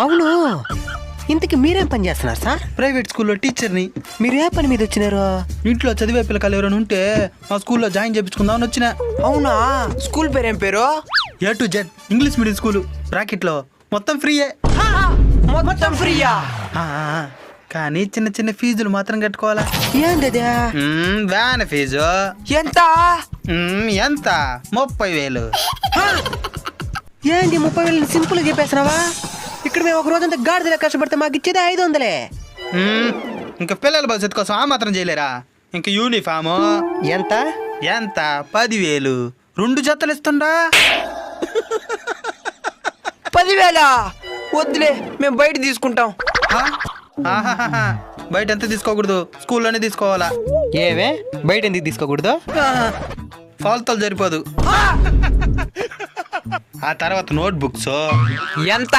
అవును, ఇంతకి మీరేం పని చేస్తున్నారు సార్? ప్రైవేట్ స్కూల్లో టీచర్ని. మీరు ఏ పని మీద వచ్చినారు? ఇంట్లో చదివే పిల్లకాయలు ఎవరైనా ఉంటే మా స్కూల్లో జాయిన్ చేయించుకుందామని వచ్చిన. అవునా, స్కూల్ పేరేం పేరు? A to Z English medium school. బ్రాకెట్లో మొత్తం ఫ్రీయే. మొత్తం ఫ్రీయా? కానీ చిన్న చిన్న ఫీజులు మాత్రం కట్టుకోవాలా. ఏంది? వ్యాన్ ఫీజు ఎంత? ఎంత? 30,000. ఏంది 30,000 సింపుల్ గా చెప్పేసినావా? ఇక్కడ మేము ఒక రోజంతా గాడిదలా కష్టపడితే మాకు ఇచ్చేది 500. ఇంకా పిల్లల భవిష్యత్తు కోసం ఆ మాత్రం చేయలేరా? ఇంకా యూనిఫాము ఎంత? 10,000. 2 జతలు ఇస్తుండా. 10,000 వద్దులే, మేము బయట తీసుకుంటాం. బయట ఎంత తీసుకోకూడదు, స్కూల్లోనే తీసుకోవాలా. ఏవే బయట ఎందుకు తీసుకోకూడదు? ఫాల్తోలు సరిపోదు. ఆ తర్వాత నోట్ బుక్స్ ఎంత?